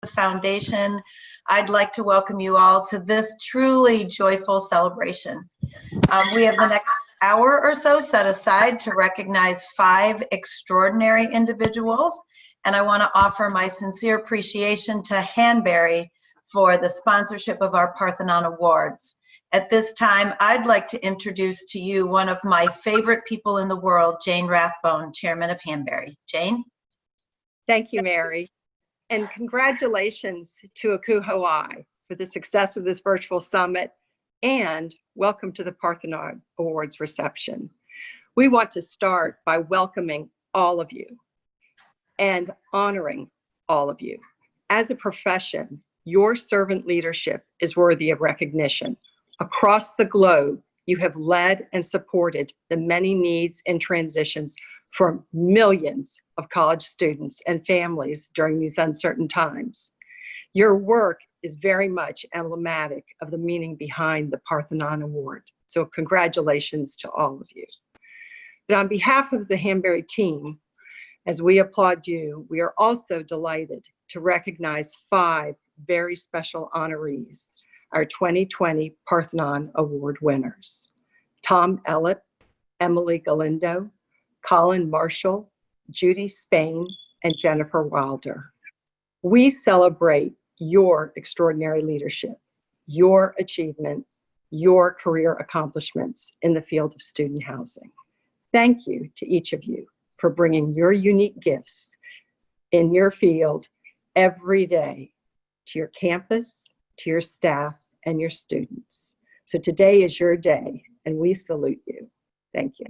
Foundation, I'd like to welcome you all to this truly joyful celebration. We have the next hour or so set aside to recognize 5 extraordinary individuals, and I want to offer my sincere appreciation to Hanbury for the sponsorship of our Parthenon Awards. At this time, I'd like to introduce to you one of my favorite people in the world, Jane Rathbone, Chairman of Hanbury. Jane? Thank you, Mary. And congratulations to ACUHO-I for the success of this virtual summit, and welcome to the Parthenon Awards reception. We want to start by welcoming all of you and honoring all of you. As a profession, your servant leadership is worthy of recognition. Across the globe, you have led and supported the many needs and transitions for millions of college students and families during these uncertain times. Your work is very much emblematic of the meaning behind the Parthenon Award. So congratulations to all of you. But on behalf of the Hanbury team, as we applaud you, we are also delighted to recognize 5 very special honorees, our 2020 Parthenon Award winners: Tom Ellett, Emily Galindo, Colin Marshall, Judy Spain, and Jennifer Wilder. We celebrate your extraordinary leadership, your achievement, your career accomplishments in the field of student housing. Thank you to each of you for bringing your unique gifts in your field every day to your campus, to your staff, and your students. So today is your day, and we salute you. Thank you.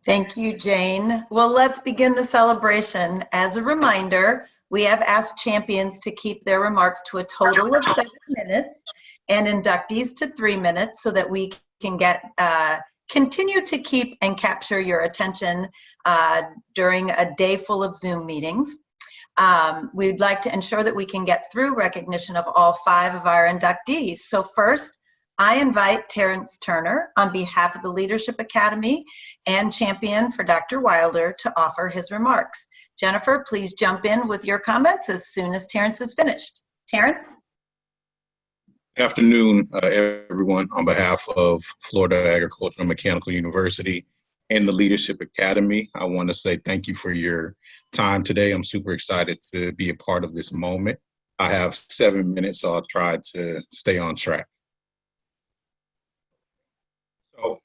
Thank you, Jane. Well, let's begin the celebration. As a reminder, we have asked champions to keep their remarks to a total of 7 minutes and inductees to 3 minutes so that we can continue to keep and capture your attention during a day full of Zoom meetings. We'd like to ensure that we can get through recognition of all 5 of our inductees. So first, I invite Terrence Turner on behalf of the Leadership Academy and champion for Dr. Wilder to offer his remarks. Jennifer, please jump in with your comments as soon as Terrence is finished. Terrence? Good afternoon, everyone. On behalf of Florida Agricultural and Mechanical University and the Leadership Academy, I want to say thank you for your time today. I'm super excited to be a part of this moment. I have 7 minutes, so I'll try to stay on track. So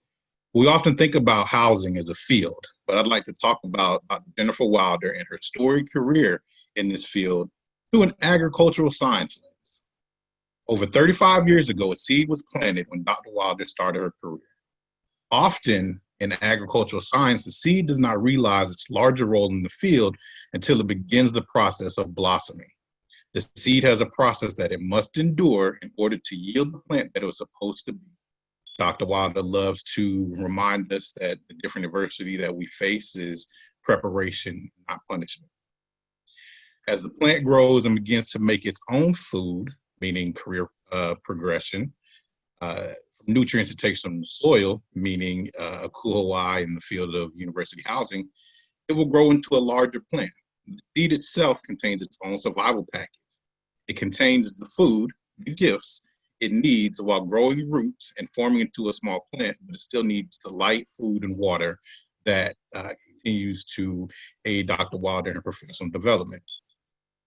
we often think about housing as a field, but I'd like to talk about Jennifer Wilder and her storied career in this field through an agricultural science lens. Over 35 years ago, a seed was planted when Dr. Wilder started her career. Often in agricultural science, the seed does not realize its larger role in the field until it begins the process of blossoming. The seed has a process that it must endure in order to yield the plant that it was supposed to be. Dr. Wilder loves to remind us that the different adversity that we face is preparation, not punishment. As the plant grows and begins to make its own food, meaning career progression, nutrients it takes from the soil, meaning ACUHO-I in the field of university housing, it will grow into a larger plant. The seed itself contains its own survival package. It contains the food, the gifts, it needs while growing roots and forming into a small plant, but it still needs the light, food, and water that continues to aid Dr. Wilder in her professional development.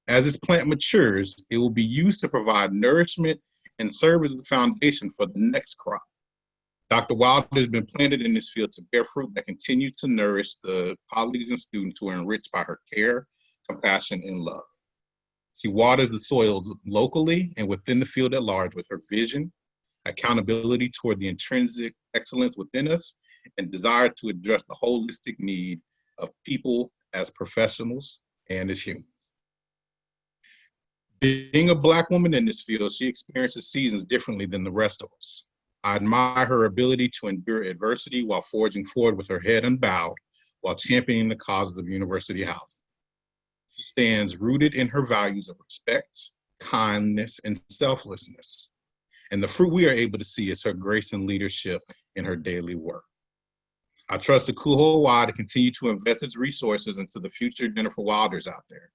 As this plant matures, it will be used to provide nourishment and serve as the foundation for the next crop. Dr. Wilder has been planted in this field to bear fruit that continues to nourish the colleagues and students who are enriched by her care, compassion, and love. She waters the soils locally and within the field at large with her vision, accountability toward the intrinsic excellence within us, and desire to address the holistic need of people as professionals and as humans. Being a Black woman in this field, she experiences seasons differently than the rest of us. I admire her ability to endure adversity while forging forward with her head unbowed while championing the causes of university housing. She stands rooted in her values of respect, kindness, and selflessness. And the fruit we are able to see is her grace and leadership in her daily work. I trust ACUHO-I to continue to invest its resources into the future Jennifer Wilders out there.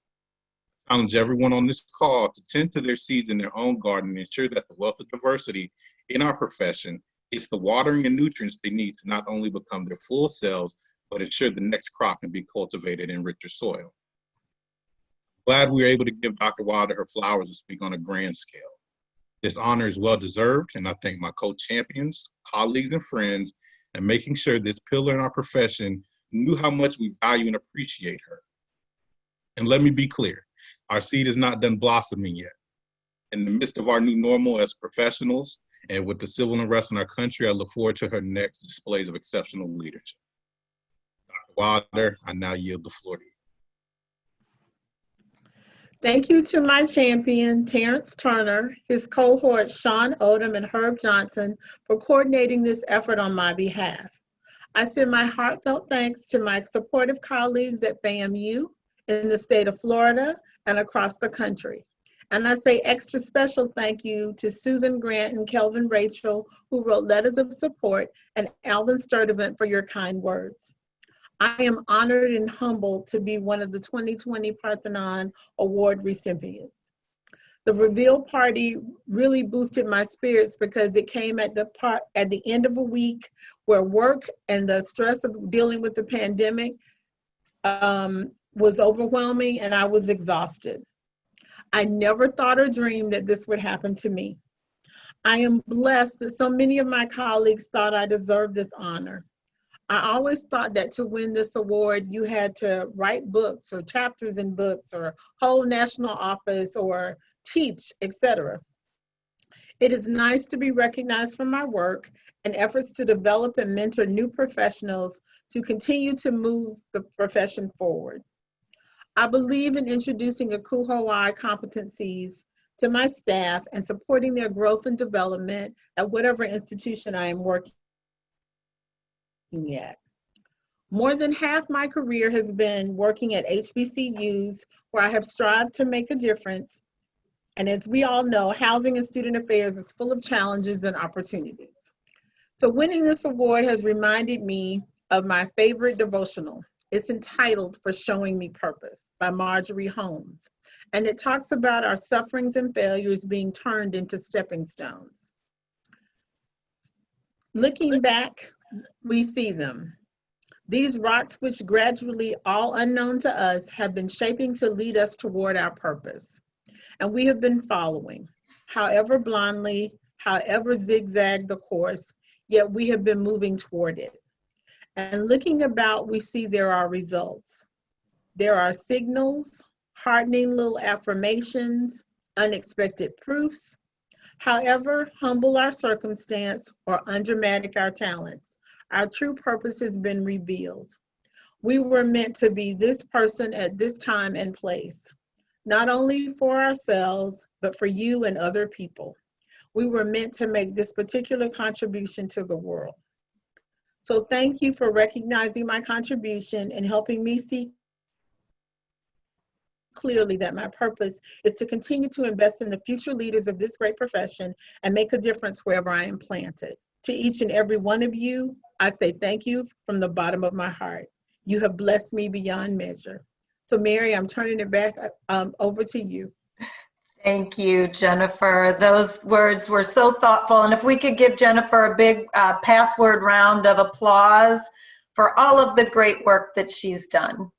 challenge everyone on this call to tend to their seeds in their own garden and ensure that the wealth of diversity in our profession is the watering and nutrients they need to not only become their full selves, but ensure the next crop can be cultivated in richer soil. Glad we were able to give Dr. Wilder her flowers to speak on a grand scale. This honor is well-deserved, and I thank my co-champions, colleagues, and friends in making sure this pillar in our profession knew how much we value and appreciate her. And let me be clear, our seed is not done blossoming yet. In the midst of our new normal as professionals, and with the civil unrest in our country, I look forward to her next displays of exceptional leadership. Dr. Wilder, I now yield the floor to you. Thank you to my champion, Terrence Turner, his cohorts, Sean Odom and Herb Johnson, for coordinating this effort on my behalf. I send my heartfelt thanks to my supportive colleagues at FAMU, in the state of Florida, and across the country. And I say extra special thank you to Susan Grant and Kelvin Rachel, who wrote letters of support, and Alvin Sturdivant for your kind words. I am honored and humbled to be one of the 2020 Parthenon Award recipients. The reveal party really boosted my spirits because it came at the end of a week where work and the stress of dealing with the pandemic was overwhelming, and I was exhausted. I never thought or dreamed that this would happen to me. I am blessed that so many of my colleagues thought I deserved this honor. I always thought that to win this award, you had to write books or chapters in books or hold national office or teach, etc. It is nice to be recognized for my work and efforts to develop and mentor new professionals to continue to move the profession forward. I believe in introducing ACUHO-I competencies to my staff and supporting their growth and development at whatever institution I am working at. More than half my career has been working at HBCUs, where I have strived to make a difference. And as we all know, housing and student affairs is full of challenges and opportunities. So winning this award has reminded me of my favorite devotional. It's entitled For Showing Me Purpose by Marjorie Holmes. And it talks about our sufferings and failures being turned into stepping stones. Looking back, we see them. These rocks, which gradually, all unknown to us, have been shaping to lead us toward our purpose. And we have been following, however blindly, however zigzag the course, yet we have been moving toward it. And looking about, we see there are results. There are signals, heartening little affirmations, unexpected proofs. However humble our circumstance or undramatic our talents, our true purpose has been revealed. We were meant to be this person at this time and place, not only for ourselves, but for you and other people. We were meant to make this particular contribution to the world. So thank you for recognizing my contribution and helping me see clearly that my purpose is to continue to invest in the future leaders of this great profession and make a difference wherever I am planted. To each and every one of you, I say thank you from the bottom of my heart. You have blessed me beyond measure. So Mary, I'm turning it back over to you. Thank you, Jennifer. Those words were so thoughtful. And if we could give Jennifer a big password round of applause for all of the great work that she's done.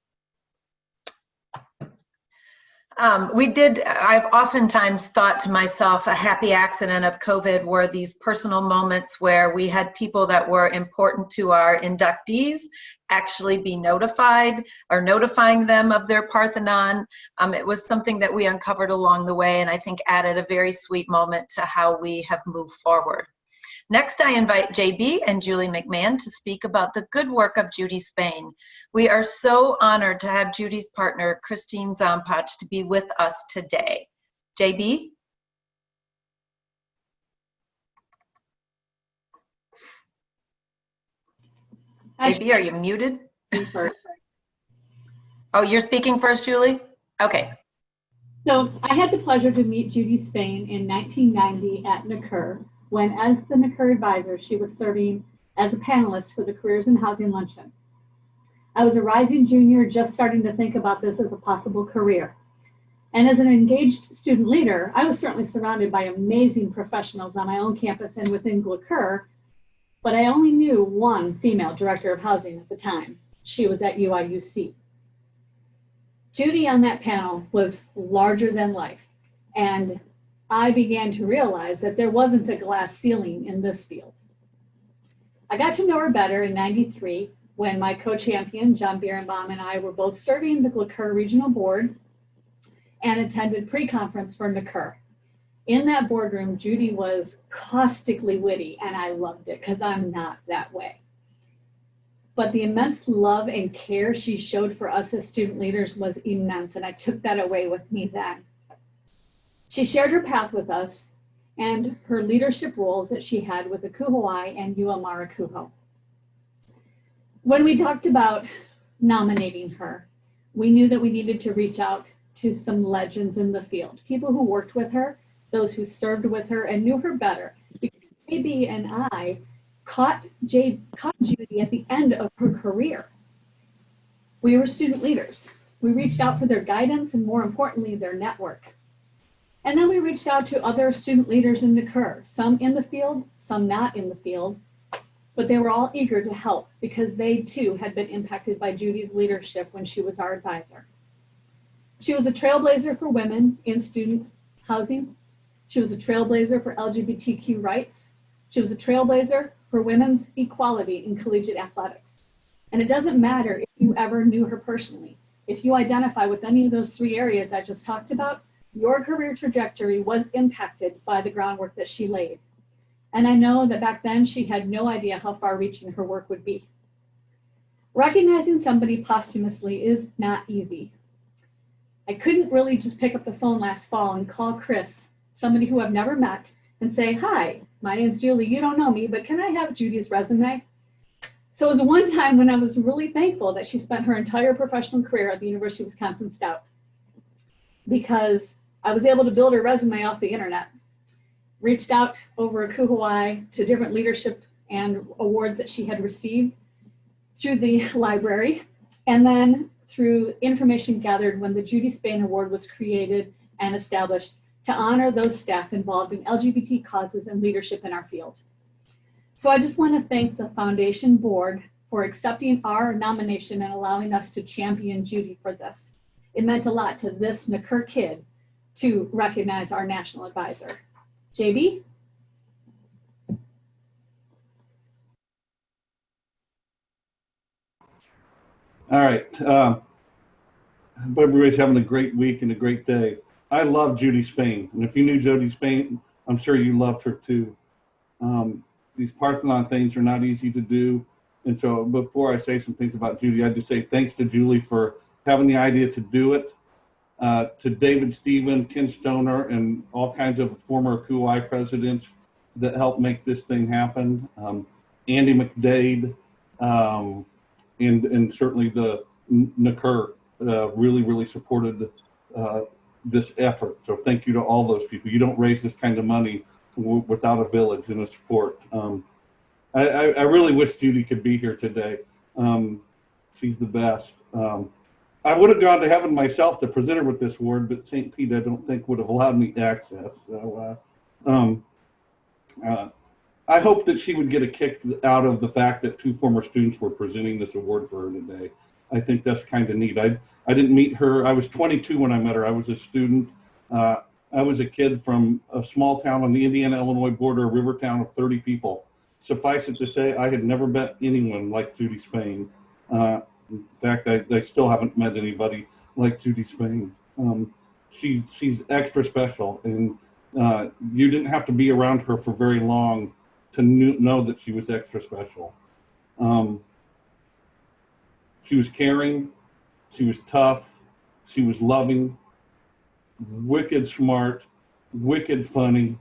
I've oftentimes thought to myself, a happy accident of COVID were these personal moments where we had people that were important to our inductees actually be notified or notifying them of their Parthenon. It was something that we uncovered along the way and I think added a very sweet moment to how we have moved forward. Next, I invite JB and Julie McMahon to speak about the good work of Judy Spain. We are so honored to have Judy's partner, Christine Zompach, to be with us today. JB? JB, are you muted? Oh, you're speaking first, Julie? Okay. So I had the pleasure to meet Judy Spain in 1990 at NACUR, when as the NACUR advisor, she was serving as a panelist for the Careers in Housing Luncheon. I was a rising junior just starting to think about this as a possible career. And as an engaged student leader, I was certainly surrounded by amazing professionals on my own campus and within GLCUR, but I only knew one female director of housing at the time. She was at UIUC. Judy on that panel was larger than life, and I began to realize that there wasn't a glass ceiling in this field. I got to know her better in '93 when my co-champion, John Bierenbaum, and I were both serving the GLCUR Regional Board and attended pre-conference for NCUR. In that boardroom, Judy was caustically witty, and I loved it because I'm not that way. But the immense love and care she showed for us as student leaders was immense, and I took that away with me then. She shared her path with us and her leadership roles that she had with ACUHO-I and UMR-ACUHO. When we talked about nominating her, we knew that we needed to reach out to some legends in the field, people who worked with her, those who served with her and knew her better. Because JB and I caught Judy at the end of her career. We were student leaders. We reached out for their guidance and, more importantly, their network. And then we reached out to other student leaders in NCUR, some in the field, some not in the field, but they were all eager to help because they too had been impacted by Judy's leadership when she was our advisor. She was a trailblazer for women in student housing. She was a trailblazer for LGBTQ rights. She was a trailblazer for women's equality in collegiate athletics. And it doesn't matter if you ever knew her personally. If you identify with any of those three areas I just talked about, your career trajectory was impacted by the groundwork that she laid. And I know that back then she had no idea how far-reaching her work would be. Recognizing somebody posthumously is not easy. I couldn't really just pick up the phone last fall and call Chris, somebody who I've never met, and say, "Hi, my name's Julie, you don't know me, but can I have Judy's resume?" So it was one time when I was really thankful that she spent her entire professional career at the University of Wisconsin Stout, because I was able to build her resume off the internet. Reached out over ACUHO-I to different leadership and awards that she had received through the library, and then through information gathered when the Judy Spain Award was created and established to honor those staff involved in LGBT causes and leadership in our field. So I just want to thank the Foundation Board for accepting our nomination and allowing us to champion Judy for this. It meant a lot to this NCUR kid to recognize our national advisor. JB? All right. Hope everybody's having a great week and a great day. I love Judy Spain. And if you knew Judy Spain, I'm sure you loved her too. These Parthenon things are not easy to do. And so before I say some things about Judy, I just say thanks to Julie for having the idea to do it. To David Stephen, Ken Stoner, and all kinds of former ACUHO-I presidents that helped make this thing happen. Andy McDade, and certainly the NCUR really supported this effort. So thank you to all those people. You don't raise this kind of money without a village and a support. I really wish Judy could be here today. She's the best. I would have gone to heaven myself to present her with this award, but St. Pete I don't think would have allowed me access. So I hope that she would get a kick out of the fact that two former students were presenting this award for her today. I think that's kind of neat. I didn't meet her. I was 22 when I met her. I was a student. I was a kid from a small town on the Indiana-Illinois border, a river town of 30 people. Suffice it to say, I had never met anyone like Judy Spain. In fact, I still haven't met anybody like Judy Spain. She's extra special, and you didn't have to be around her for very long to know that she was extra special. She was caring, she was tough, she was loving, wicked smart, wicked funny.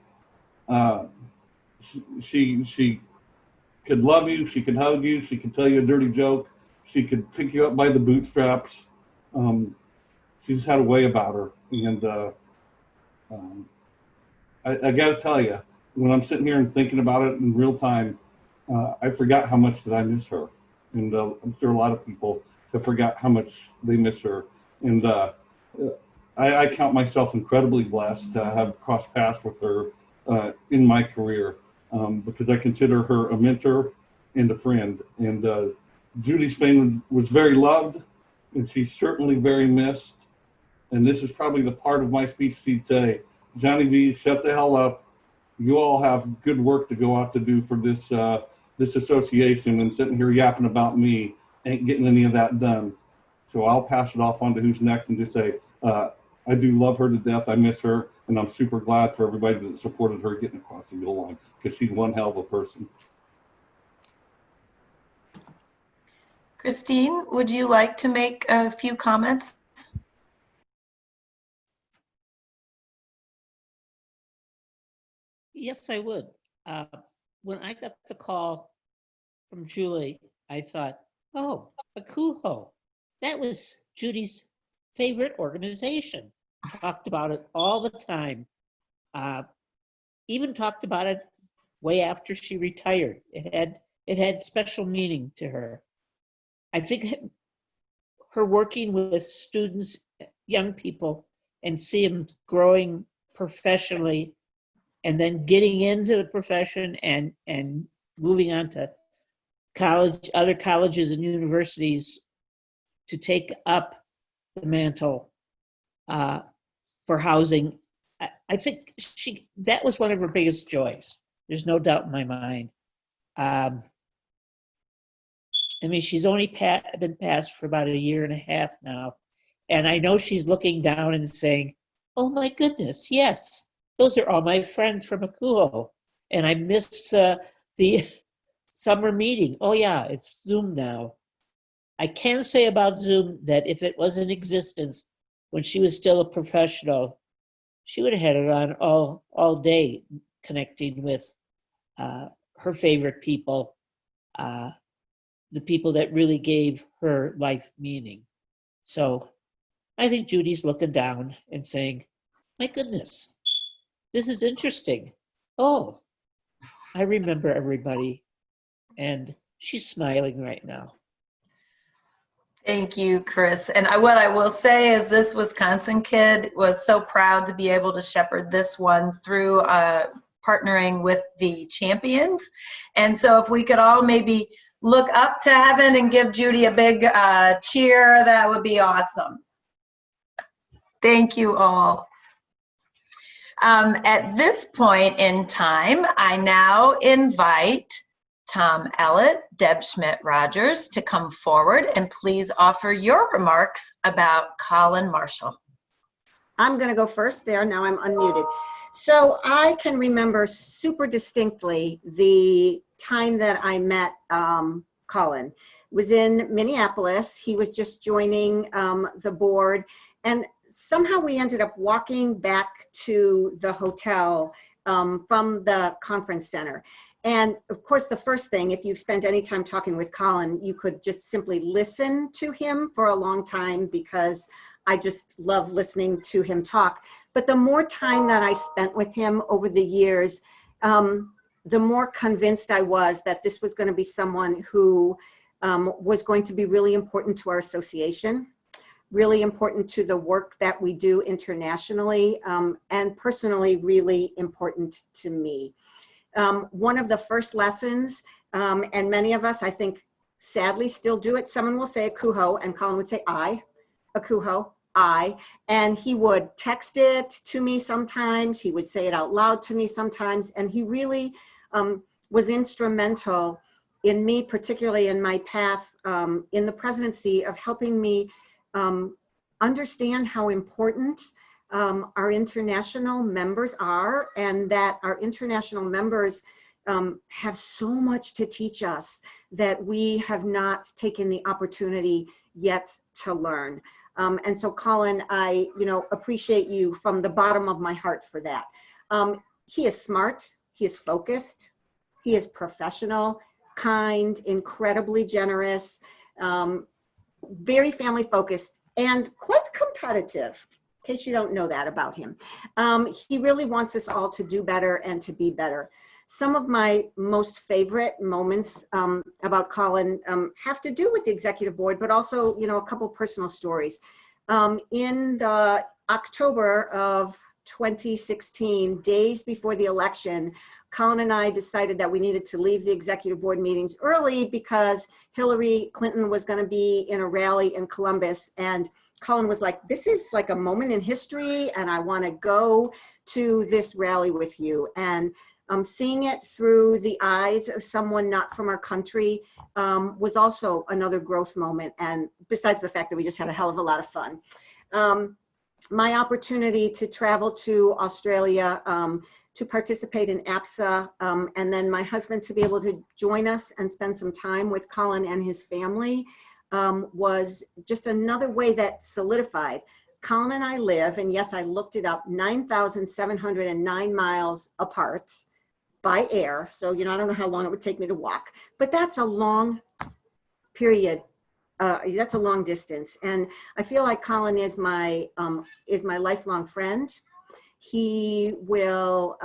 She could love you, she could hug you, she could tell you a dirty joke, she could pick you up by the bootstraps. She just had a way about her. And I got to tell you, when I'm sitting here and thinking about it in real time, I forgot how much that I miss her. And I'm sure a lot of people have forgot how much they miss her. And I I count myself incredibly blessed to have crossed paths with her in my career, because I consider her a mentor and a friend. And Judy Spain was very loved, and she's certainly very missed. And this is probably the part of my speech she'd say, Johnny V, shut the hell up. You all have good work to go out to do for this this association, and sitting here yapping about me ain't getting any of that done. So I'll pass it off on to who's next and just say, I do love her to death. I miss her, and I'm super glad for everybody that supported her getting across the goal line, because she's one hell of a person. Christine, would you like to make a few comments? Yes, I would. When I got the call from Julie, I thought, oh, ACUHO. That was Judy's favorite organization. Talked about it all the time. Even talked about it way after she retired. It had special meaning to her. I think her working with students, young people, and see them growing professionally, and then getting into the profession and moving on to college, other colleges and universities to take up the mantle for housing. I think that was one of her biggest joys. There's no doubt in my mind. I mean, she's only been passed for about 1.5 years now. And I know she's looking down and saying, oh my goodness, yes, those are all my friends from ACUHO. And I missed the summer meeting. Oh yeah, it's Zoom now. I can say about Zoom that if it was in existence when she was still a professional, she would have had it on all day, connecting with her favorite people, the people that really gave her life meaning. So I think Judy's looking down and saying, my goodness, this is interesting. Oh, I remember everybody. And she's smiling right now. Thank you, Chris. And what I will say is this Wisconsin kid was so proud to be able to shepherd this one through partnering with the champions. And so if we could all maybe look up to heaven and give Judy a big cheer, that would be awesome. Thank you all. At this point in time, I now invite Tom Ellett, Deb Schmidt-Rogers to come forward and please offer your remarks about Colin Marshall. I'm going to go first there. Now I'm unmuted. So I can remember super distinctly the time that I met Colin. It was in Minneapolis. He was just joining the board, and somehow we ended up walking back to the hotel from the conference center. And of course, the first thing, if you've spent any time talking with Colin, you could just simply listen to him for a long time, because I just love listening to him talk. But the more time that I spent with him over the years, the more convinced I was that this was going to be someone who was going to be really important to our association, really important to the work that we do internationally, and personally really important to me. One of the first lessons, and many of us, I think, sadly still do it. Someone will say ACUHO, and Colin would say I, ACUHO-I, and he would text it to me sometimes. He would say it out loud to me sometimes, and he really was instrumental in me, particularly in my path in the presidency, of helping me understand how important our international members are, and that our international members have so much to teach us that we have not taken the opportunity yet to learn. And so Colin, I appreciate you from the bottom of my heart for that. He is smart, he is focused, he is professional, kind, incredibly generous, very family focused, and quite competitive. In case you don't know that about him. He really wants us all to do better and to be better. Some of my most favorite moments about Colin have to do with the executive board, but also, a couple personal stories. In the October of 2016, days before the election, Colin and I decided that we needed to leave the executive board meetings early because Hillary Clinton was going to be in a rally in Columbus. And Colin was like, this is like a moment in history, and I want to go to this rally with you. And seeing it through the eyes of someone not from our country was also another growth moment. And besides the fact that we just had a hell of a lot of fun. My opportunity to travel to Australia to participate in APSA, and then my husband to be able to join us and spend some time with Colin and his family was just another way that solidified. Colin and I live, and yes, I looked it up, 9,709 miles apart by air. So, you know, I don't know how long it would take me to walk, but that's a long period. That's a long distance. And I feel like Colin is my lifelong friend. He will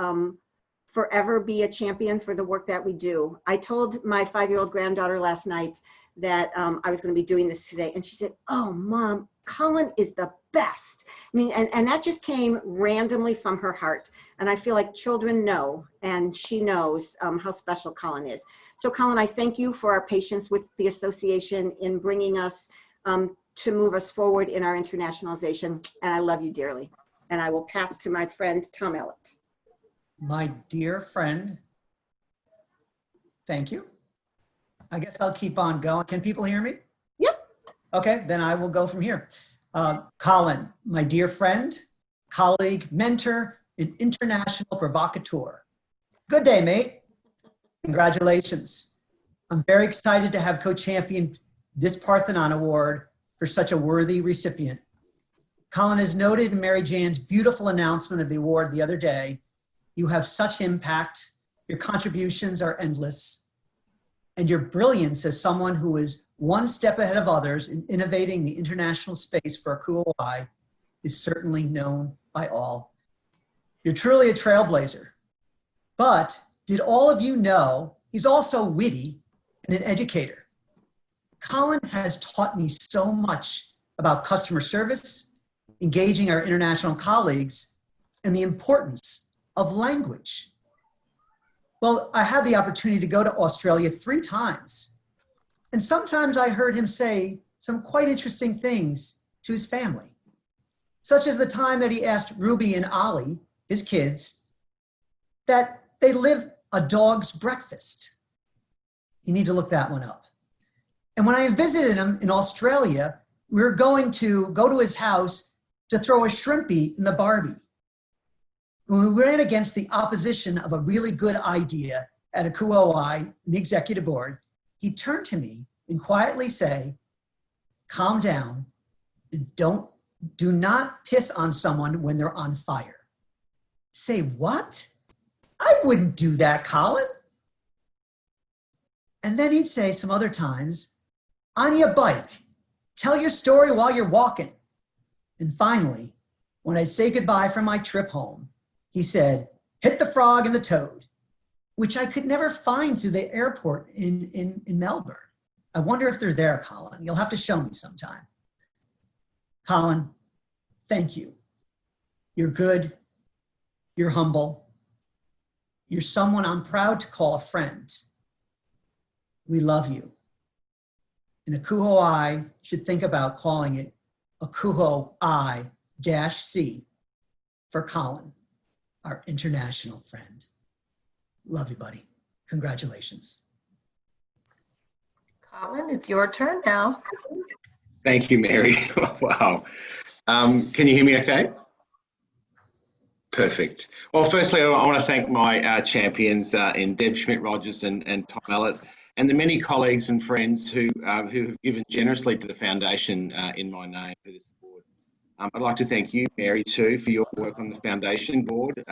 forever be a champion for the work that we do. I told my 5-year-old granddaughter last night that I was going to be doing this today. And she said, oh, Mom, Colin is the best. I mean, and that just came randomly from her heart. And I feel like children know, and she knows how special Colin is. So Colin, I thank you for our patience with the association in bringing us to move us forward in our internationalization. And I love you dearly. And I will pass to my friend, Tom Ellett. My dear friend, thank you. I guess I'll keep on going. Can people hear me? Yep. Okay, then I will go from here. Colin, my dear friend, colleague, mentor, and international provocateur. Good day, mate. Congratulations. I'm very excited to have co-championed this Parthenon Award for such a worthy recipient. Colin has noted in Mary Jan's beautiful announcement of the award the other day, you have such impact, your contributions are endless, and your brilliance as someone who is one step ahead of others in innovating the international space for ACUHO-I is certainly known by all. You're truly a trailblazer. But did all of you know he's also witty and an educator? Colin has taught me so much about customer service, engaging our international colleagues, and the importance of language. Well, I had the opportunity to go to Australia 3 times, and sometimes I heard him say some quite interesting things to his family, such as the time that he asked Ruby and Ollie, his kids, that they live a dog's breakfast. You need to look that one up. And when I visited him in Australia, we were going to go to his house to throw a shrimpy in the Barbie. When we ran against the opposition of a really good idea at ACUHO-I, the executive board, he turned to me and quietly say, calm down and do not piss on someone when they're on fire. Say what? I wouldn't do that, Colin. And then he'd say some other times, on your bike, tell your story while you're walking. And finally, when I'd say goodbye from my trip home, he said, hit the frog and the toad, which I could never find through the airport in Melbourne. I wonder if they're there, Colin. You'll have to show me sometime. Colin, thank you. You're good. You're humble. You're someone I'm proud to call a friend. We love you. And ACUHO-I should think about calling it ACUHO-I-C for Colin, our international friend. Love you, buddy. Congratulations. Colin, it's your turn now. Thank you, Mary. Wow. Can you hear me okay? Perfect. Well, firstly, I want to thank my champions in Deb Schmidt-Rogers and Tom Ellett, and the many colleagues and friends who have given generously to the foundation in my name for this award. I'd like to thank you, Mary, too, for your work on the foundation board.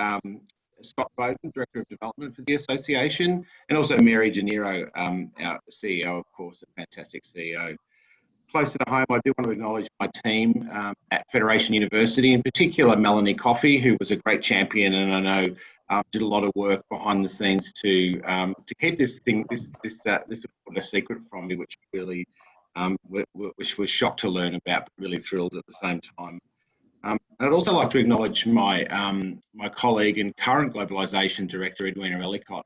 Scott Bowden, Director of Development for the Association, and also Mary De Niro, our CEO, of course, a fantastic CEO. Closer to home, I do want to acknowledge my team at Federation University, in particular Melanie Coffey, who was a great champion, and I know did a lot of work behind the scenes to keep this a secret from me, which really which was shocked to learn about, but really thrilled at the same time. I'd also like to acknowledge my my colleague and current Globalisation Director, Edwina Ellicott,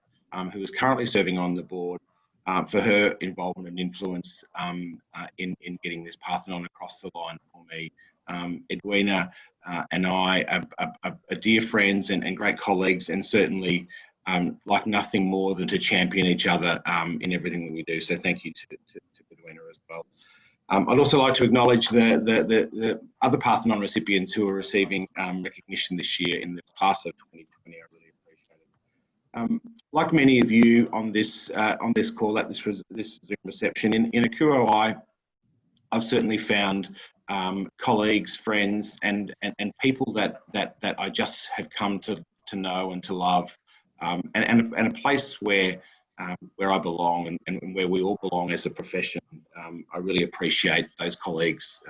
who is currently serving on the board, for her involvement and influence in getting this Parthenon across the line for me. Edwina and I are dear friends and great colleagues, and certainly like nothing more than to champion each other in everything that we do. So thank you to Edwina as well. I'd also like to acknowledge the other Parthenon recipients who are receiving recognition this year in the class of 2020. I really appreciate it. Like many of you on this call at this Zoom reception, in ACUHO-I, I've certainly found colleagues, friends, and people that I just have come to know and to love, and a place where I belong and where we all belong as a profession. I really appreciate those colleagues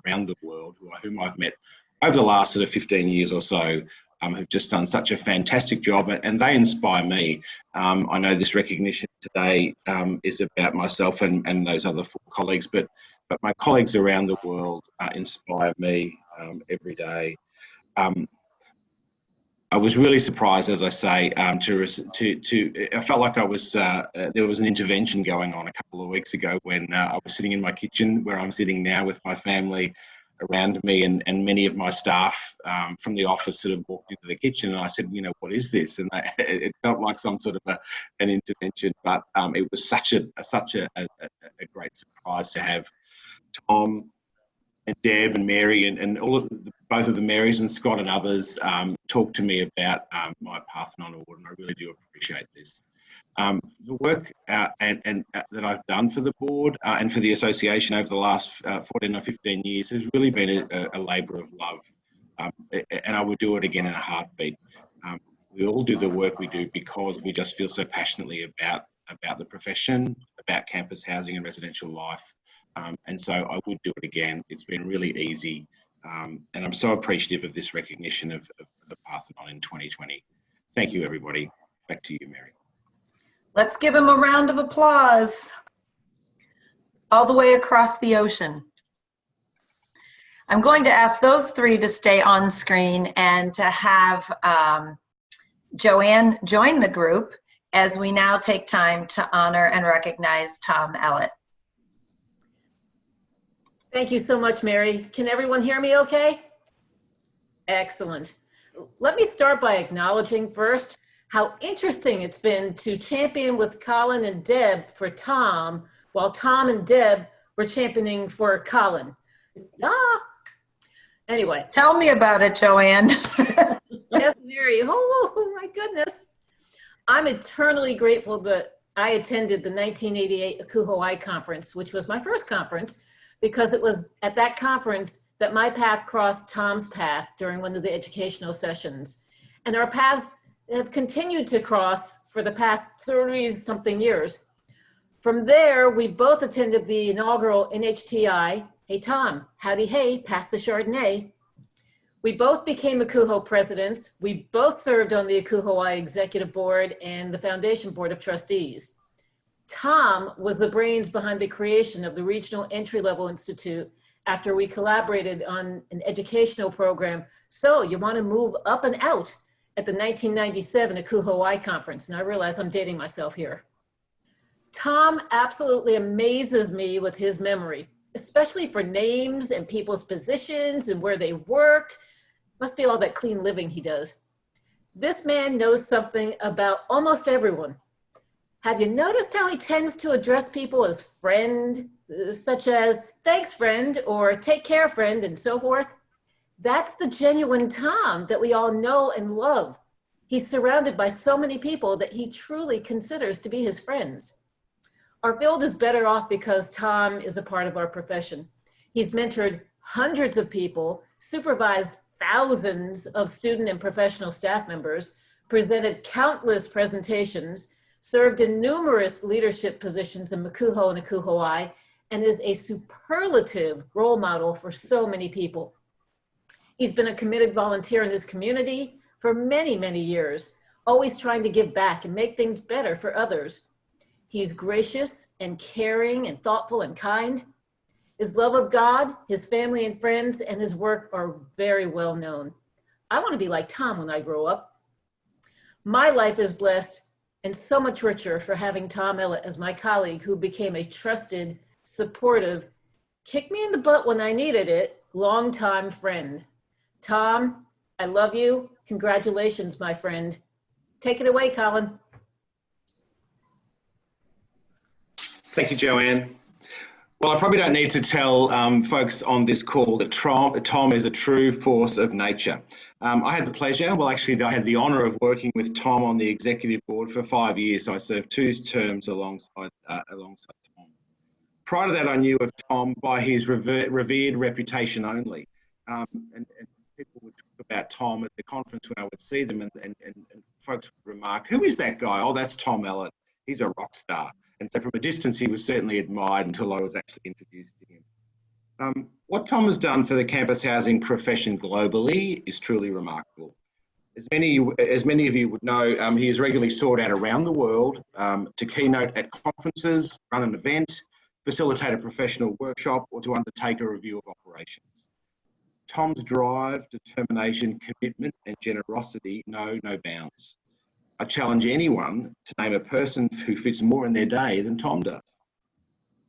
around the world whom I've met over the last sort of 15 years or so, who've just done such a fantastic job, and they inspire me. I know this recognition today is about myself and those other 4 colleagues, but my colleagues around the world inspire me every day. I was really surprised, as I say, I felt like there was an intervention going on a couple of weeks ago when I was sitting in my kitchen, where I'm sitting now with my family around me, and many of my staff from the office sort of walked into the kitchen, and I said, you know, what is this? And it felt like some sort of an intervention, but it was such a great surprise to have Tom and Deb and Mary and all of both of the Marys and Scott and others talk to me about my Parthenon Award, and I really do appreciate this. The work that I've done for the board and for the association over the last 14 or 15 years has really been a labour of love, and I would do it again in a heartbeat. We all do the work we do because we just feel so passionately about the profession, about campus housing and residential life, and so I would do it again. It's been really easy, and I'm so appreciative of this recognition of the Parthenon in 2020. Thank you, everybody. Back to you, Mary. Let's give him a round of applause all the way across the ocean. I'm going to ask those 3 to stay on screen and to have Joanne join the group as we now take time to honor and recognize Tom Ellett. Thank you so much, Mary. Can everyone hear me okay? Excellent. Let me start by acknowledging first how interesting it's been to champion with Colin and Deb for Tom, while Tom and Deb were championing for Colin. Anyway. Tell me about it, Joanne. Yes, Mary. Oh, my goodness. I'm eternally grateful that I attended the 1988 ACUHO-I conference, which was my first conference, because it was at that conference that my path crossed Tom's path during one of the educational sessions. And our paths have continued to cross for the past 30-something years. From there, we both attended the inaugural NHTI. Hey, Tom, howdy, hey, pass the Chardonnay. We both became ACUHO presidents. We both served on the ACUHO-I Executive Board and the Foundation Board of Trustees. Tom was the brains behind the creation of the Regional Entry-Level Institute after we collaborated on an educational program. So you want to move up and out at the 1997 ACUHO-I conference. And I realize I'm dating myself here. Tom absolutely amazes me with his memory, especially for names and people's positions and where they worked. Must be all that clean living he does. This man knows something about almost everyone. Have you noticed how he tends to address people as friend, such as thanks friend or take care friend and so forth? That's the genuine Tom that we all know and love. He's surrounded by so many people that he truly considers to be his friends. Our field is better off because Tom is a part of our profession. He's mentored hundreds of people, supervised thousands of student and professional staff members, presented countless presentations, served in numerous leadership positions in ACUHO and ACUHO-I, and is a superlative role model for so many people. He's been a committed volunteer in his community for many, many years, always trying to give back and make things better for others. He's gracious and caring and thoughtful and kind. His love of God, his family and friends, and his work are very well known. I want to be like Tom when I grow up. My life is blessed and so much richer for having Tom Ellett as my colleague, who became a trusted, supportive, kick me in the butt when I needed it, longtime friend. Tom, I love you. Congratulations, my friend. Take it away, Colin. Thank you, Joanne. Well, I probably don't need to tell folks on this call that Tom is a true force of nature. I had the pleasure, well, actually, I had the honour of working with Tom on the executive board for 5 years. So I served 2 terms alongside Tom. Prior to that, I knew of Tom by his revered reputation only. And people would talk about Tom at the conference when I would see them, and folks would remark, "Who is that guy?" "Oh, that's Tom Ellett. He's a rock star." And so from a distance, he was certainly admired until I was actually introduced to him. What Tom has done for the campus housing profession globally is truly remarkable. As many of you would know, he is regularly sought out around the world to keynote at conferences, run an event, facilitate a professional workshop, or to undertake a review of operations. Tom's drive, determination, commitment, and generosity know no bounds. I challenge anyone to name a person who fits more in their day than Tom does.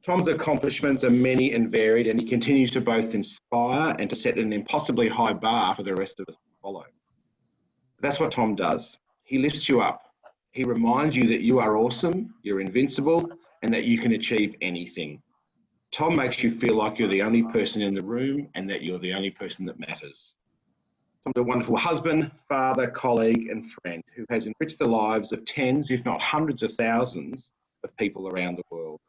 Tom's accomplishments are many and varied, and he continues to both inspire and to set an impossibly high bar for the rest of us to follow. That's what Tom does. He lifts you up. He reminds you that you are awesome, you're invincible, and that you can achieve anything. Tom makes you feel like you're the only person in the room and that you're the only person that matters. Tom's a wonderful husband, father, colleague, and friend who has enriched the lives of tens, if not hundreds of thousands of people around the world.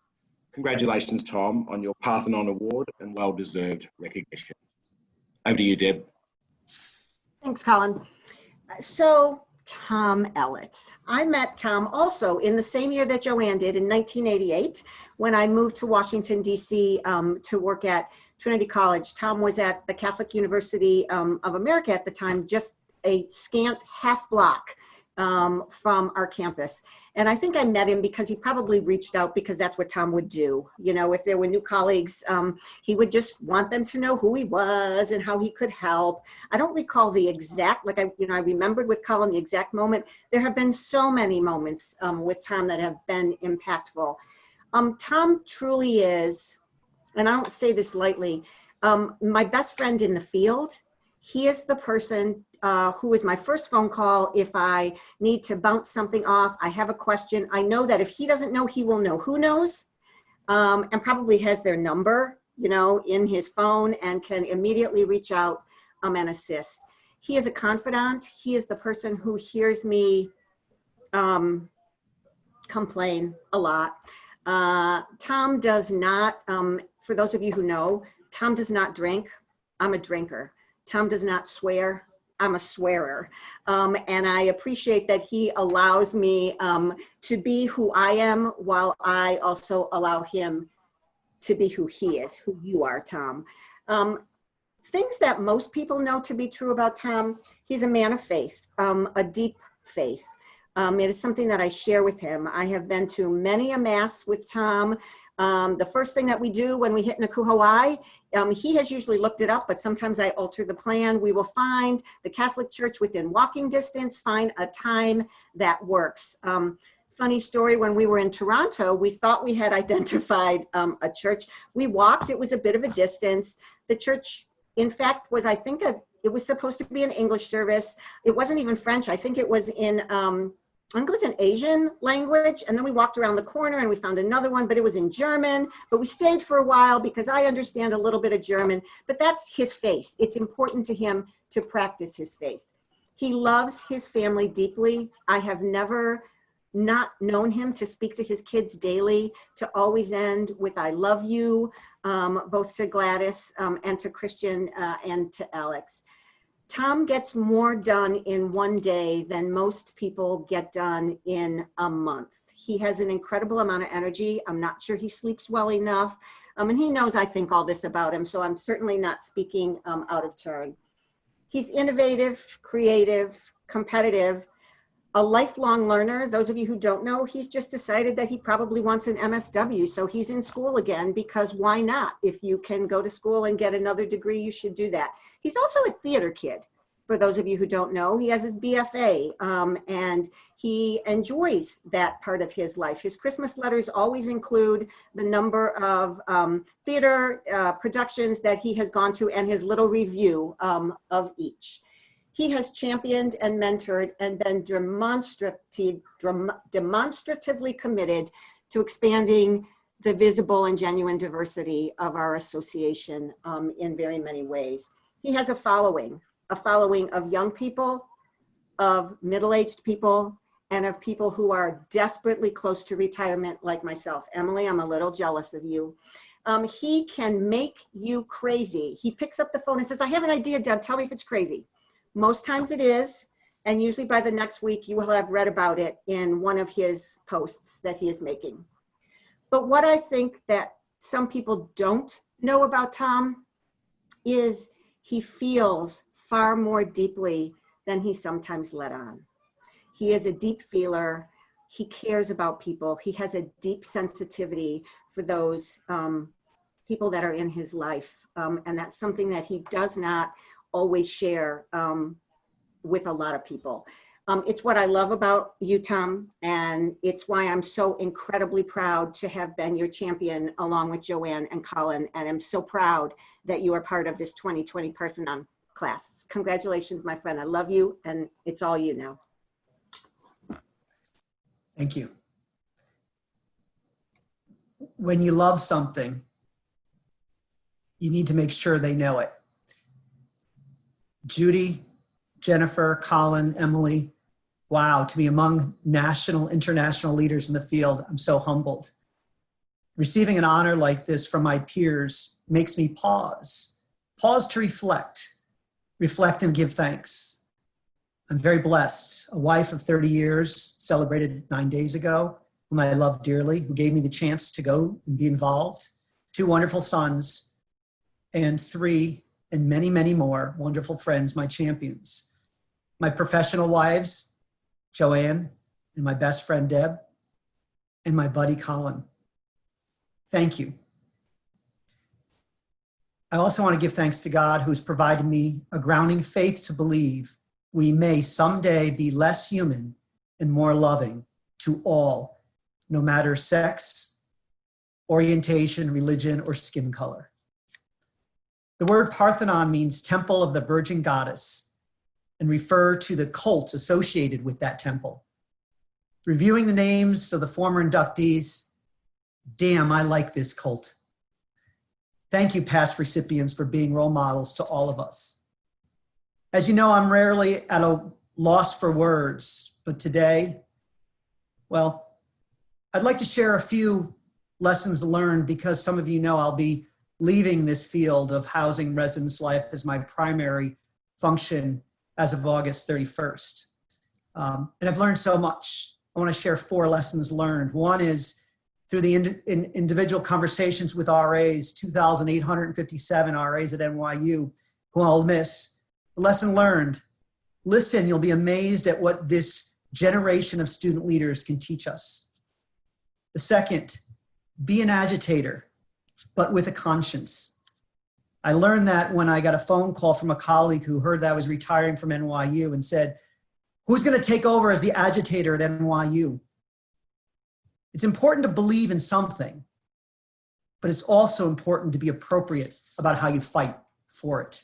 Congratulations, Tom, on your Parthenon Award and well-deserved recognition. Over to you, Deb. Thanks, Colin. So, Tom Ellett. I met Tom also in the same year that Joanne did, in 1988, when I moved to Washington, D.C. To work at Trinity College. Tom was at the Catholic University of America at the time, just a scant half block from our campus. And I think I met him because he probably reached out, because that's what Tom would do. You know, if there were new colleagues, he would just want them to know who he was and how he could help. I don't recall the exact, like I remembered with Colin the exact moment. There have been so many moments with Tom that have been impactful. Tom truly is, and I don't say this lightly, my best friend in the field. He is the person who is my first phone call if I need to bounce something off. I have a question. I know that if he doesn't know, he will know who knows, and probably has their number, you know, in his phone, and can immediately reach out and assist. He is a confidant. He is the person who hears me complain a lot. Tom does not, for those of you who know, Tom does not drink. I'm a drinker. Tom does not swear. I'm a swearer. And I appreciate that he allows me to be who I am, while I also allow him to be who he is, who you are, Tom. Things that most people know to be true about Tom: he's a man of faith, a deep faith. It is something that I share with him. I have been to many a mass with Tom. The first thing that we do when we hit an ACUHO-I, he has usually looked it up, but sometimes I alter the plan. We will find the Catholic Church within walking distance, find a time that works. Funny story, when we were in Toronto, we thought we had identified a church. We walked, it was a bit of a distance. The church, in fact, was, I think, it was supposed to be an English service. It wasn't even French. I think it was in, I think it was an Asian language. And then we walked around the corner and we found another one, but it was in German. But we stayed for a while because I understand a little bit of German, but that's his faith. It's important to him to practice his faith. He loves his family deeply. I have never not known him to speak to his kids daily, to always end with "I love you," both to Gladys and to Christian and to Alex. Tom gets more done in one day than most people get done in a month. He has an incredible amount of energy. I'm not sure he sleeps well enough. And he knows I think all this about him, so I'm certainly not speaking out of turn. He's innovative, creative, competitive. A lifelong learner. Those of you who don't know, he's just decided that he probably wants an MSW. So he's in school again, because why not? If you can go to school and get another degree, you should do that. He's also a theater kid. For those of you who don't know, he has his BFA, and he enjoys that part of his life. His Christmas letters always include the number of theater productions that he has gone to and his little review of each. He has championed and mentored and been demonstratively committed to expanding the visible and genuine diversity of our association in very many ways. He has a following of young people, of middle-aged people, and of people who are desperately close to retirement like myself. Emily, I'm a little jealous of you. He can make you crazy. He picks up the phone and says, I have an idea, Deb, tell me if it's crazy. Most times it is, and usually by the next week you will have read about it in one of his posts that he is making. But what I think that some people don't know about Tom is he feels far more deeply than he sometimes let on. He is a deep feeler. He cares about people. He has a deep sensitivity for those people that are in his life. And that's something that he does not always share with a lot of people. It's what I love about you, Tom, and it's why I'm so incredibly proud to have been your champion along with Joanne and Colin, and I'm so proud that you are part of this 2020 Parthenon class. Congratulations, my friend. I love you, and it's all you now. Thank you. When you love something, you need to make sure they know it. Judy, Jennifer, Colin, Emily, wow, to be among national, international leaders in the field, I'm so humbled. Receiving an honor like this from my peers makes me pause to reflect and give thanks. I'm very blessed. A wife of 30 years, celebrated 9 days ago, whom I love dearly, who gave me the chance to go and be involved. 2 wonderful sons, and 3 and many, many more wonderful friends, my champions. My professional wives, Joanne, and my best friend, Deb, and my buddy, Colin. Thank you. I also want to give thanks to God, who's provided me a grounding faith to believe we may someday be less human and more loving to all, no matter sex, orientation, religion, or skin color. The word Parthenon means temple of the Virgin Goddess, and refer to the cult associated with that temple. Reviewing the names of the former inductees, damn, I like this cult. Thank you, past recipients, for being role models to all of us. As you know, I'm rarely at a loss for words, but today, well, I'd like to share a few lessons learned, because some of you know I'll be leaving this field of housing residence life as my primary function as of August 31st. And I've learned so much. I want to share 4 lessons learned. One is through the individual conversations with RAs, 2,857 RAs at NYU, who I'll miss. The lesson learned: listen, you'll be amazed at what this generation of student leaders can teach us. The second, be an agitator, but with a conscience. I learned that when I got a phone call from a colleague who heard that I was retiring from NYU and said, who's going to take over as the agitator at NYU? It's important to believe in something, but it's also important to be appropriate about how you fight for it.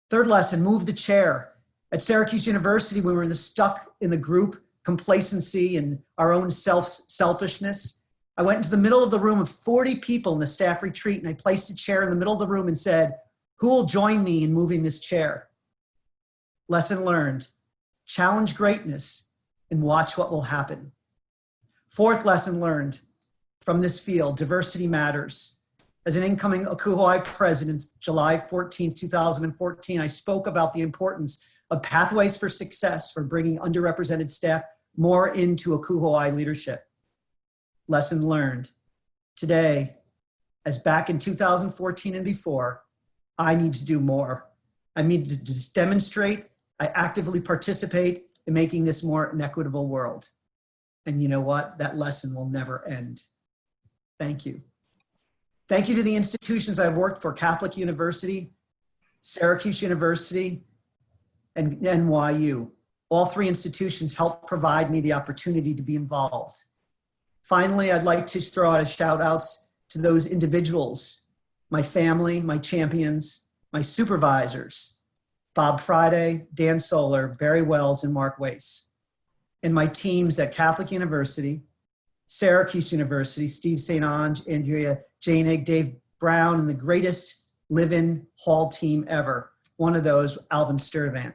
Third lesson, move the chair. At Syracuse University, we were stuck in the group complacency and our own selfishness. I went into the middle of the room of 40 people in a staff retreat, and I placed a chair in the middle of the room and said, who will join me in moving this chair? Lesson learned: challenge greatness and watch what will happen. Fourth lesson learned from this field: diversity matters. As an incoming ACUHO-I president, July 14th, 2014, I spoke about the importance of pathways for success for bringing underrepresented staff more into ACUHO-I leadership. Lesson learned: today, as back in 2014 and before, I need to do more. I need to just demonstrate, I actively participate, in making this more an equitable world. And you know what? That lesson will never end. Thank you. Thank you to the institutions I've worked for, Catholic University, Syracuse University, and NYU. All three institutions helped provide me the opportunity to be involved. Finally, I'd like to throw out a shout outs to those individuals, my family, my champions, my supervisors, Bob Friday, Dan Solar, Barry Wells, and Mark Wace, and my teams at Catholic University, Syracuse University, Steve St. Ange, Andrea Janig, Dave Brown, and the greatest live-in hall team ever. One of those, Alvin Sturtevant.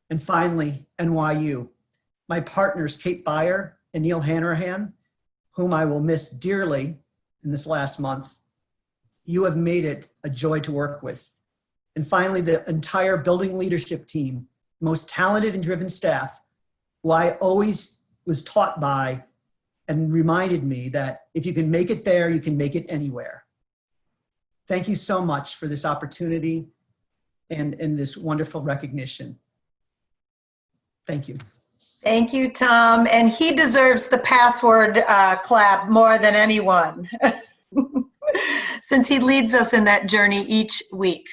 And finally, NYU, my partners, Kate Beyer and Neil Hanrahan, whom I will miss dearly in this last month. You have made it a joy to work with. And finally, the entire building leadership team, most talented and driven staff, who I always was taught by and reminded me that if you can make it there, you can make it anywhere. Thank you so much for this opportunity and this wonderful recognition. Thank you. Thank you, Tom. And he deserves the password clap more than anyone, since he leads us in that journey each week.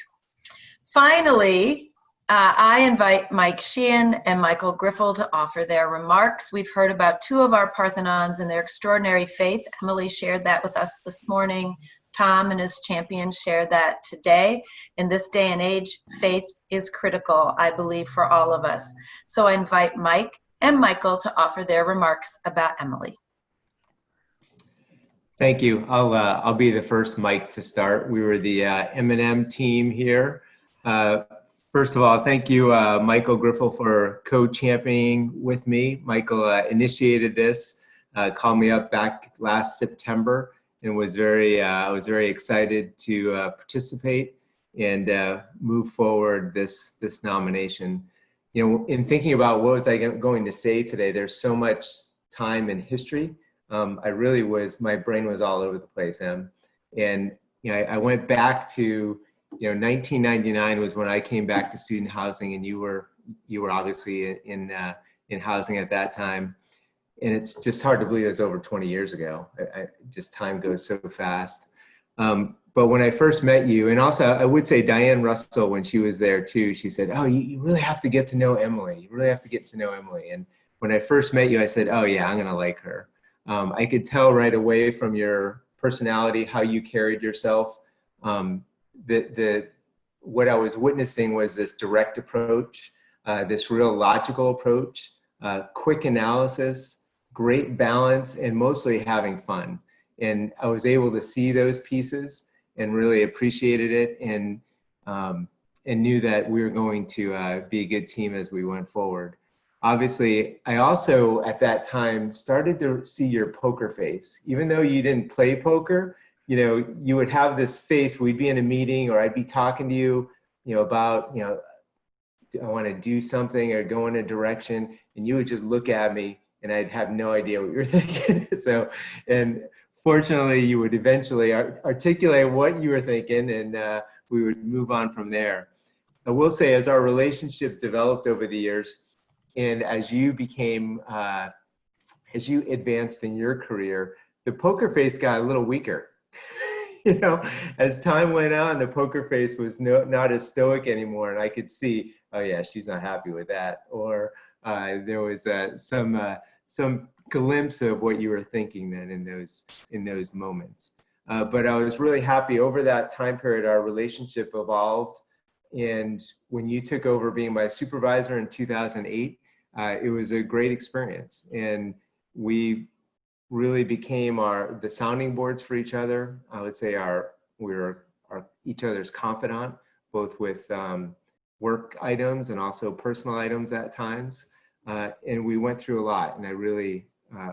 Finally, I invite Mike Sheehan and Michael Griffel to offer their remarks. We've heard about two of our Parthenons and their extraordinary faith. Emily shared that with us this morning. Tom and his champions shared that today. In this day and age, faith is critical, I believe, for all of us. So I invite Mike and Michael to offer their remarks about Emily. Thank you. I'll be the first Mike to start. We were the M&M team here. First of all, thank you, Michael Griffel, for co-championing with me. Michael initiated this, called me up back last September, and was I was very excited to participate and move forward this nomination. You know, in thinking about what was I going to say today, there's so much time and history. My brain was all over the place, Em. And you know, I went back to, 1999 was when I came back to student housing, and you were obviously in housing at that time. And it's just hard to believe it was over 20 years ago. Just time goes so fast. But when I first met you, and also I would say Diane Russell, when she was there too, she said, oh, you really have to get to know Emily. You really have to get to know Emily. And when I first met you, I said, oh yeah, I'm gonna like her. I could tell right away from your personality, how you carried yourself. What I was witnessing was this direct approach, this real logical approach, quick analysis, great balance, and mostly having fun. And I was able to see those pieces and really appreciated it, and knew that we were going to be a good team as we went forward. Obviously, I also at that time started to see your poker face. Even though you didn't play poker, you would have this face. We'd be in a meeting, or I'd be talking to you, about, I want to do something or go in a direction, and you would just look at me, and I'd have no idea what you were thinking. And fortunately, you would eventually articulate what you were thinking, and we would move on from there. I will say, as our relationship developed over the years, and as you became, as you advanced in your career, the poker face got a little weaker. As time went on, the poker face was not as stoic anymore, and I could see, oh yeah, she's not happy with that, or there was some glimpse of what you were thinking then in those moments. But I was really happy over that time period. Our relationship evolved, and when you took over being my supervisor in 2008, it was a great experience, and we really became the sounding boards for each other. I would say we were each other's confidant, both with work items and also personal items at times. And we went through a lot, and I really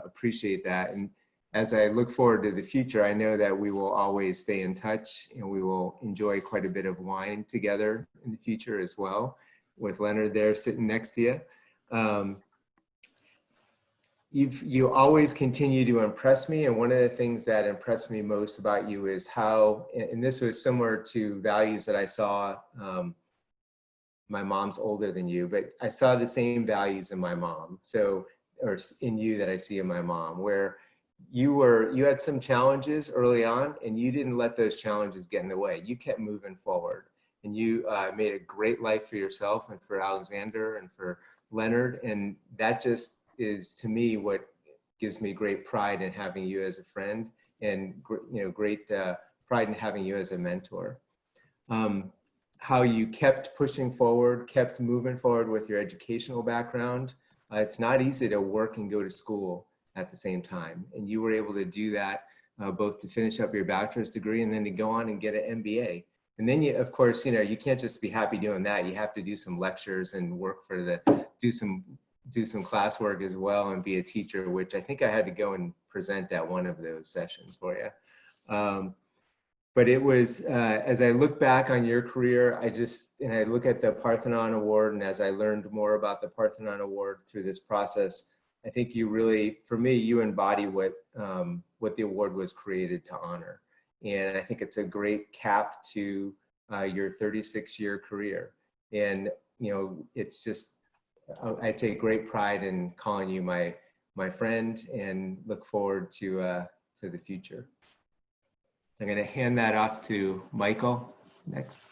appreciate that. And as I look forward to the future, I know that we will always stay in touch, and we will enjoy quite a bit of wine together in the future as well, with Leonard there sitting next to you. You always continue to impress me, and one of the things that impressed me most about you is how, and this was similar to values that I saw my mom's older than you, but I saw the same values in my mom. So, or in you that I see in my mom, where you had some challenges early on and you didn't let those challenges get in the way. You kept moving forward and you made a great life for yourself and for Alexander and for Leonard. And that just is, to me, what gives me great pride in having you as a friend, and great pride in having you as a mentor. How you kept pushing forward, kept moving forward with your educational background. It's not easy to work and go to school at the same time. And you were able to do that both to finish up your bachelor's degree and then to go on and get an MBA. And then you, of course, you can't just be happy doing that. You have to do some lectures and work for do some classwork as well and be a teacher, which I think I had to go and present at one of those sessions for you. But it was, as I look back on your career, I look at the Parthenon Award, and as I learned more about the Parthenon Award through this process, I think you really, for me, you embody what the award was created to honor. And I think it's a great cap to your 36-year career. And, it's just, I take great pride in calling you my friend and look forward to the future. I'm going to hand that off to Michael next.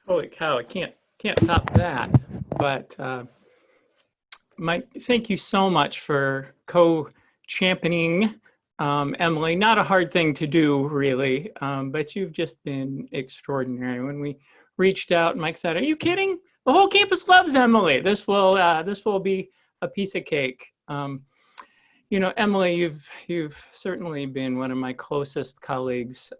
Holy cow, I can't top that. But Mike, thank you so much for co-championing Emily. Not a hard thing to do, really, but you've just been extraordinary. When we reached out, Mike said, "Are you kidding? The whole campus loves Emily. This will be a piece of cake." Emily, you've certainly been one of my closest colleagues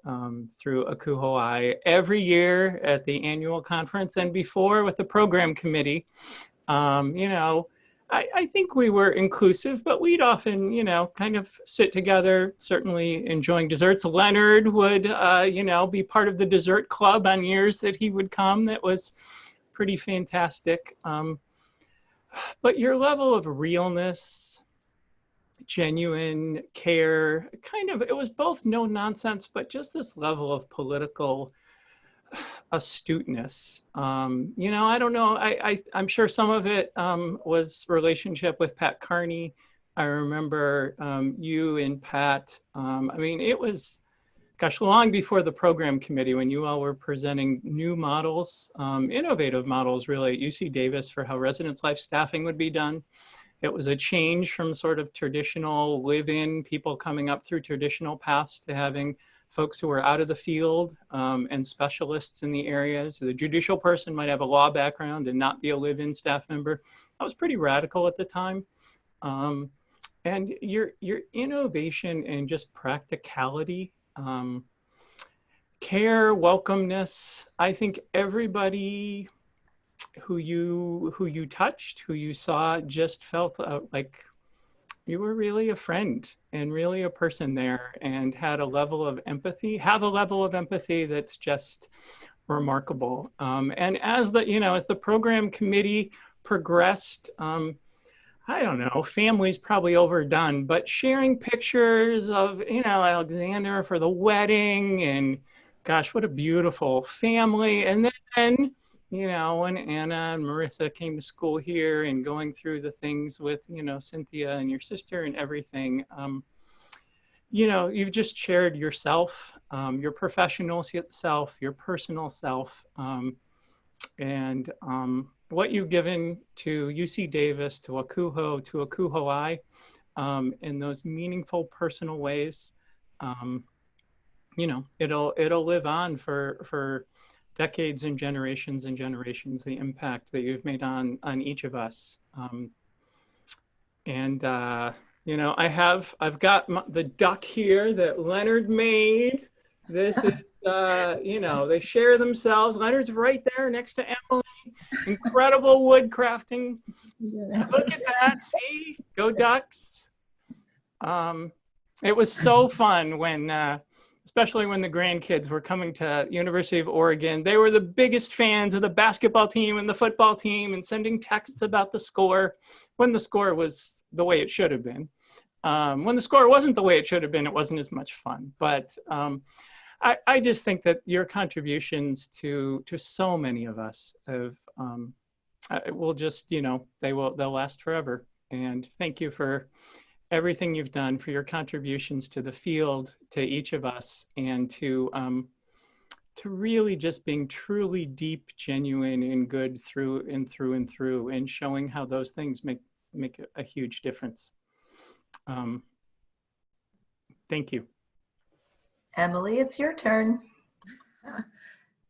through ACUHO-I every year at the annual conference and before with the program committee. I think we were inclusive, but we'd often, kind of sit together, certainly enjoying desserts. Leonard would, be part of the dessert club on years that he would come. That was pretty fantastic. But your level of realness, genuine care, it was both no nonsense, but just this level of political astuteness. I don't know, I'm sure some of it was relationship with Pat Carney. I remember you and Pat, it was, long before the program committee when you all were presenting new models, innovative models really at UC Davis for how residence life staffing would be done. It was a change from sort of traditional live-in people coming up through traditional paths to having folks who were out of the field and specialists in the areas. The judicial person might have a law background and not be a live-in staff member. That was pretty radical at the time. And your innovation and just practicality, care, welcomeness, I think everybody who you touched, who you saw, just felt like you were really a friend and really a person there, and had a level of empathy, that's just remarkable. And as the program committee progressed, I don't know, family's probably overdone, but sharing pictures of, Alexander for the wedding, and gosh, what a beautiful family. And then, when Anna and Marissa came to school here and going through the things with, Cynthia and your sister and everything, you've just shared yourself, your professional self, your personal self, and what you've given to UC Davis, to ACUHO, to ACUHO-I, in those meaningful personal ways. It'll live on for decades and generations, the impact that you've made on each of us. I've got the duck here that Leonard made. This is, they share themselves. Leonard's right there next to Emily. Incredible wood crafting. Look at that, see? Go Ducks. It was so fun when, especially when the grandkids were coming to University of Oregon. They were the biggest fans of the basketball team and the football team, and sending texts about the score when the score was the way it should have been. When the score wasn't the way it should have been, it wasn't as much fun. But I just think that your contributions to so many of us have will just, you know, they'll last forever. And thank you for everything you've done, for your contributions to the field, to each of us, and to really just being truly deep, genuine, and good through and through and through, and showing how those things make a huge difference. Thank you. Emily, it's your turn.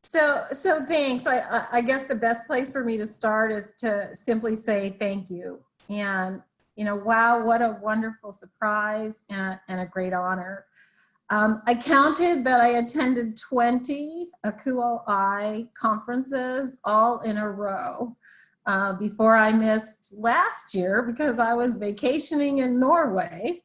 So thanks. I guess the best place for me to start is to simply say thank you. And, you know, wow, what a wonderful surprise and a great honor. I counted that I attended 20 ACUHO-I conferences all in a row before I missed last year because I was vacationing in Norway.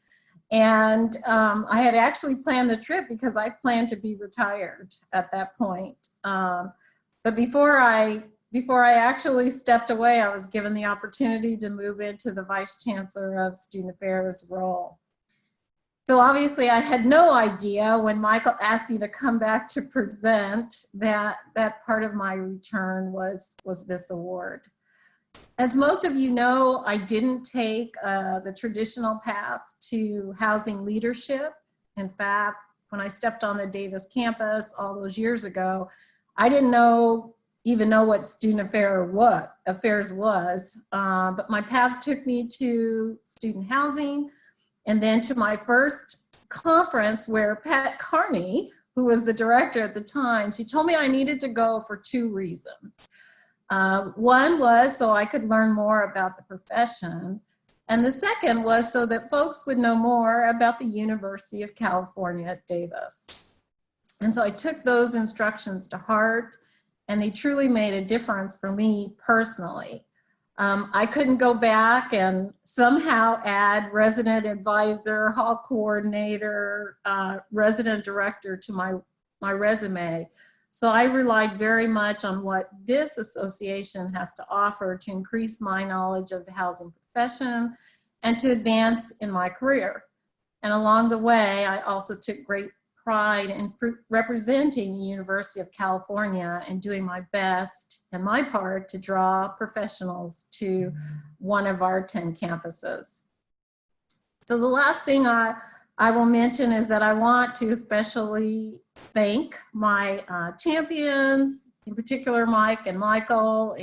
And I had actually planned the trip because I planned to be retired at that point. But before I actually stepped away, I was given the opportunity to move into the Vice Chancellor of Student Affairs role. So obviously I had no idea when Michael asked me to come back to present that part of my return was this award. As most of you know, I didn't take the traditional path to housing leadership. In fact, when I stepped on the Davis campus all those years ago, I didn't even know what student affairs was, but my path took me to student housing and then to my first conference where Pat Carney, who was the director at the time, she told me I needed to go for 2 reasons. One was so I could learn more about the profession, and the second was so that folks would know more about the University of California at Davis. And so I took those instructions to heart, and they truly made a difference for me personally. I couldn't go back and somehow add resident advisor, hall coordinator, resident director to my resume. So I relied very much on what this association has to offer to increase my knowledge of the housing profession and to advance in my career. And along the way, I also took great pride in representing the University of California and doing my best and my part to draw professionals to one of our 10 campuses. So the last thing I will mention is that I want to especially thank my champions, in particular Mike and Michael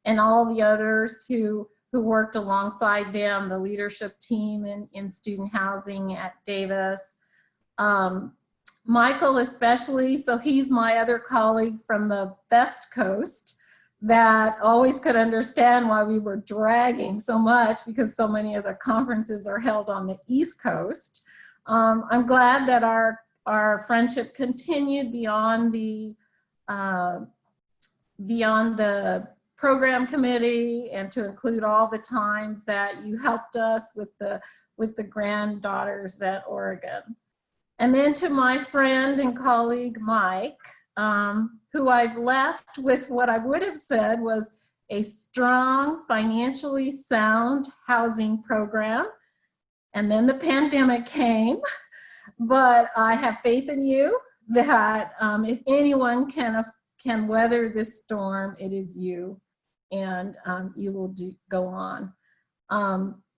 and all the others who worked alongside them, the leadership team in student housing at Davis. Michael especially, so he's my other colleague from the best coast that always could understand why we were dragging so much because so many of the conferences are held on the East Coast. I'm glad that our friendship continued beyond the program committee and to include all the times that you helped us with the granddaughters at Oregon. And then to my friend and colleague, Mike, who I've left with what I would have said was a strong, financially sound housing program. And then the pandemic came, but I have faith in you that if anyone can weather this storm, it is you, and you will go on.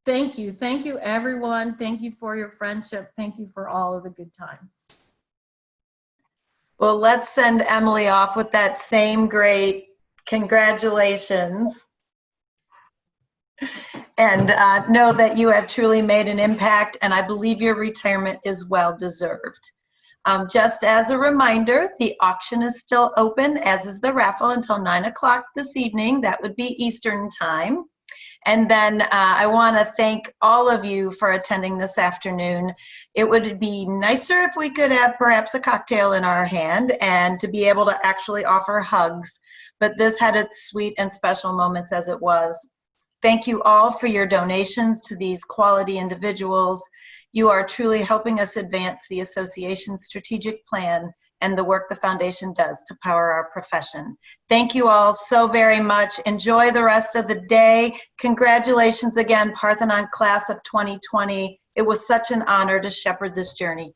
Thank you everyone. Thank you for your friendship. Thank you for all of the good times. Well, let's send Emily off with that same great congratulations. And know that you have truly made an impact, and I believe your retirement is well deserved. Just as a reminder, the auction is still open, as is the raffle, until 9 o'clock this evening. That would be Eastern time. And then I want to thank all of you for attending this afternoon. It would be nicer if we could have perhaps a cocktail in our hand and to be able to actually offer hugs, but this had its sweet and special moments as it was. Thank you all for your donations to these quality individuals. You are truly helping us advance the association's strategic plan and the work the foundation does to power our profession. Thank you all so very much. Enjoy the rest of the day. Congratulations again, Parthenon class of 2020. It was such an honor to shepherd this journey.